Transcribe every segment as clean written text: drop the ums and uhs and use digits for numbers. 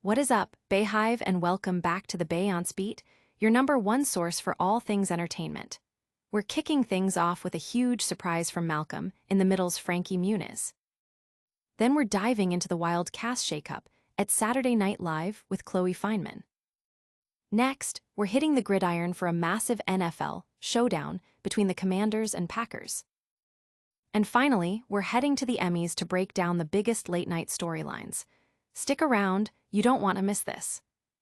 What is up, Bayhive, and welcome back to the Beyonce Beat, your #1 source for all things entertainment. We're kicking things off with a huge surprise from Malcolm in the Middle's Frankie Muniz. Then we're diving into the wild cast shakeup at Saturday Night Live with Chloe Fineman. Next, we're hitting the gridiron for a massive NFL showdown between the Commanders and Packers. And finally, we're heading to the Emmys to break down the biggest late-night storylines. Stick around, you don't want to miss this.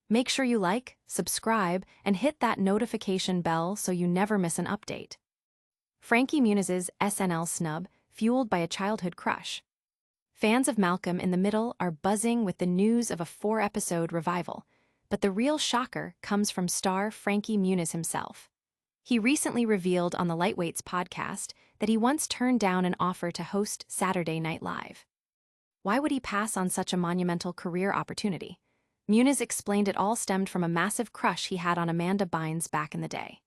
Make sure you like, subscribe, and hit that notification bell so you never miss an update. Frankie Muniz's SNL snub fueled by a childhood crush. Fans of Malcolm in the Middle are buzzing with the news of a 4-episode revival, but the real shocker comes from star Frankie Muniz himself. He recently revealed on the Lightweights podcast that he once turned down an offer to host Saturday Night Live. Why would he pass on such a monumental career opportunity? Muniz explained it all stemmed from a massive crush he had on Amanda Bynes back in the day.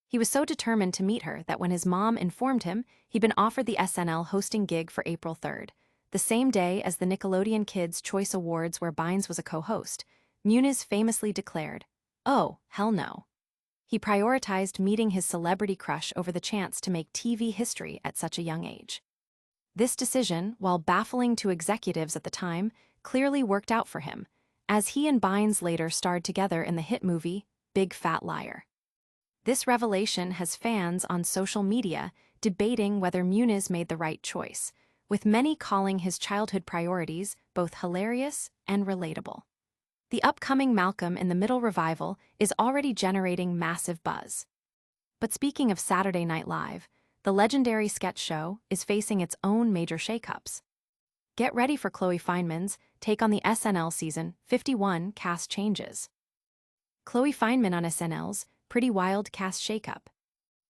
He was so determined to meet her that when his mom informed him he'd been offered the SNL hosting gig for April 3rd, the same day as the Nickelodeon Kids' Choice Awards where Bynes was a co-host, Muniz famously declared, "Oh, hell no." He prioritized meeting his celebrity crush over the chance to make TV history at such a young age. This decision, while baffling to executives at the time, clearly worked out for him, as he and Bynes later starred together in the hit movie Big Fat Liar. This revelation has fans on social media debating whether Muniz made the right choice, with many calling his childhood priorities both hilarious and relatable. The upcoming Malcolm in the Middle revival is already generating massive buzz. But speaking of Saturday Night Live, the legendary sketch show is facing its own major shakeups. Get ready for Chloe Fineman's take on the SNL season 51 cast changes. Chloe Fineman on SNL's Pretty Wild cast shakeup.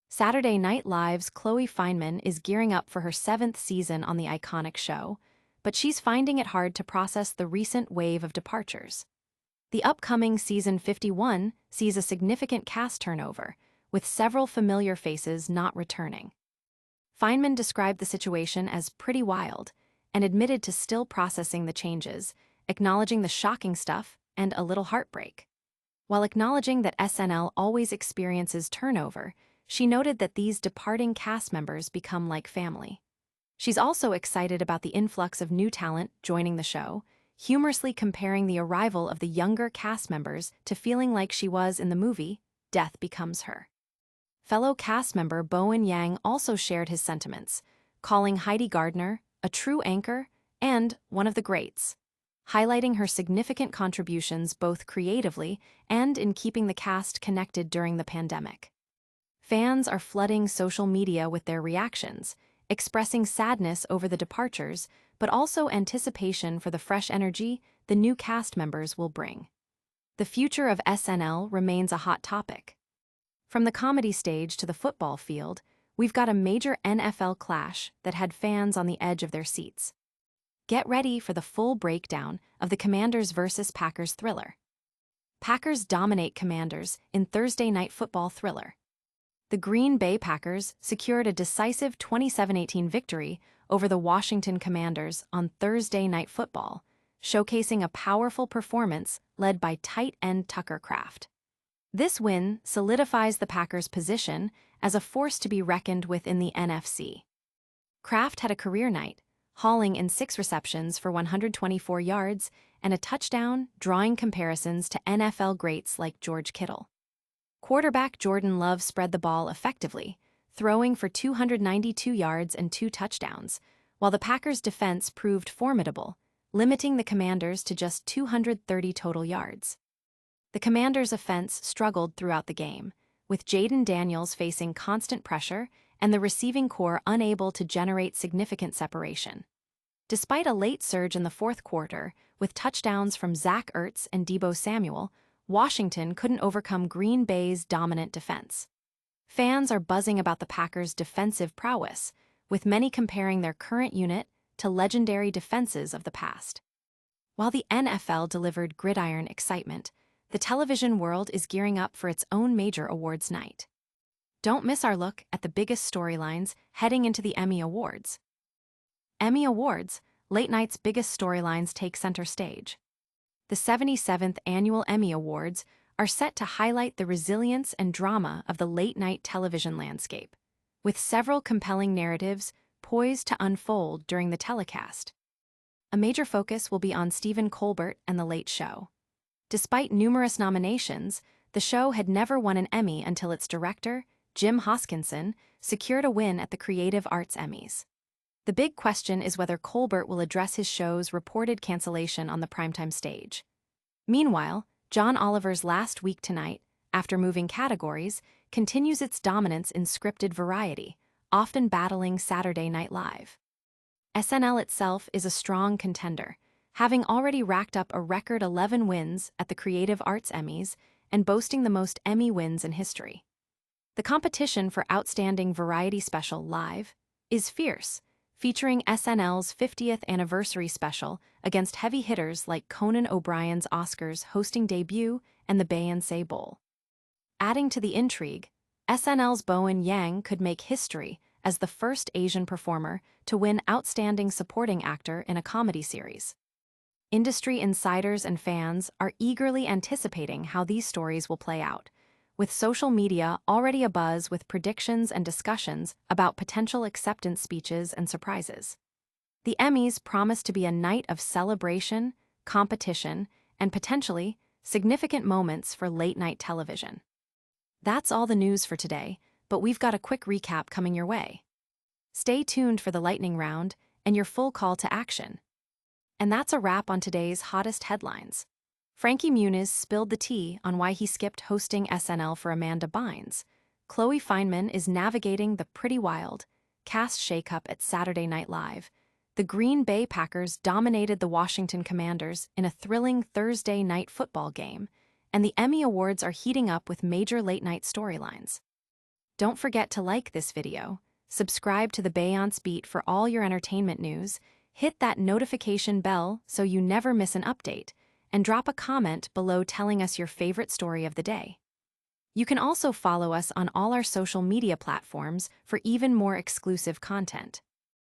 Saturday Night Live's Chloe Fineman is gearing up for her 7th season on the iconic show, but she's finding it hard to process the recent wave of departures. The upcoming season 51 sees a significant cast turnover, with several familiar faces not returning. Fineman described the situation as pretty wild and admitted to still processing the changes, acknowledging the shocking stuff and a little heartbreak. While acknowledging that SNL always experiences turnover, she noted that these departing cast members become like family. She's also excited about the influx of new talent joining the show, humorously comparing the arrival of the younger cast members to feeling like she was in the movie Death Becomes Her. Fellow cast member Bowen Yang also shared his sentiments, calling Heidi Gardner a true anchor and one of the greats, highlighting her significant contributions both creatively and in keeping the cast connected during the pandemic. Fans are flooding social media with their reactions, expressing sadness over the departures, but also anticipation for the fresh energy the new cast members will bring. The future of SNL remains a hot topic. From the comedy stage to the football field, we've got a major NFL clash that had fans on the edge of their seats. Get ready for the full breakdown of the Commanders vs. Packers thriller. Packers dominate Commanders in Thursday Night Football thriller. The Green Bay Packers secured a decisive 27-18 victory over the Washington Commanders on Thursday Night Football, showcasing a powerful performance led by tight end Tucker Kraft. This win solidifies the Packers' position as a force to be reckoned with in the NFC. Kraft had a career night, hauling in 6 receptions for 124 yards and a touchdown, drawing comparisons to NFL greats like George Kittle. Quarterback Jordan Love spread the ball effectively, throwing for 292 yards and 2 touchdowns, while the Packers' defense proved formidable, limiting the Commanders to just 230 total yards. The Commanders' offense struggled throughout the game, with Jaden Daniels facing constant pressure and the receiving corps unable to generate significant separation. Despite a late surge in the 4th quarter, with touchdowns from Zach Ertz and Deebo Samuel, Washington couldn't overcome Green Bay's dominant defense. Fans are buzzing about the Packers' defensive prowess, with many comparing their current unit to legendary defenses of the past. While the NFL delivered gridiron excitement, the television world is gearing up for its own major awards night. Don't miss our look at the biggest storylines heading into the Emmy Awards. Emmy Awards, late night's biggest storylines take center stage. The 77th Annual Emmy Awards are set to highlight the resilience and drama of the late-night television landscape, with several compelling narratives poised to unfold during the telecast. A major focus will be on Stephen Colbert and The Late Show. Despite numerous nominations, the show had never won an Emmy until its director, Jim Hoskinson, secured a win at the Creative Arts Emmys. The big question is whether Colbert will address his show's reported cancellation on the primetime stage. Meanwhile, John Oliver's Last Week Tonight, after moving categories, continues its dominance in scripted variety, often battling Saturday Night Live. SNL itself is a strong contender, having already racked up a record 11 wins at the Creative Arts Emmys and boasting the most Emmy wins in history. The competition for Outstanding Variety Special Live is fierce, featuring SNL's 50th anniversary special against heavy hitters like Conan O'Brien's Oscars hosting debut and the Beyonce Bowl. Adding to the intrigue, SNL's Bowen Yang could make history as the first Asian performer to win Outstanding Supporting Actor in a comedy series. Industry insiders and fans are eagerly anticipating how these stories will play out, with social media already abuzz with predictions and discussions about potential acceptance speeches and surprises. The Emmys promise to be a night of celebration, competition, and potentially significant moments for late-night television. That's all the news for today, but we've got a quick recap coming your way. Stay tuned for the lightning round and your full call to action. And that's a wrap on today's hottest headlines. Frankie Muniz spilled the tea on why he skipped hosting SNL for Amanda Bynes. Chloe Fineman is navigating the pretty wild cast shakeup at Saturday Night Live. The Green Bay Packers dominated the Washington Commanders in a thrilling Thursday night football game, and the Emmy Awards are heating up with major late-night storylines. Don't forget to like this video, subscribe to the Beyonce Beat for all your entertainment news, hit that notification bell so you never miss an update, and drop a comment below telling us your favorite story of the day. You can also follow us on all our social media platforms for even more exclusive content.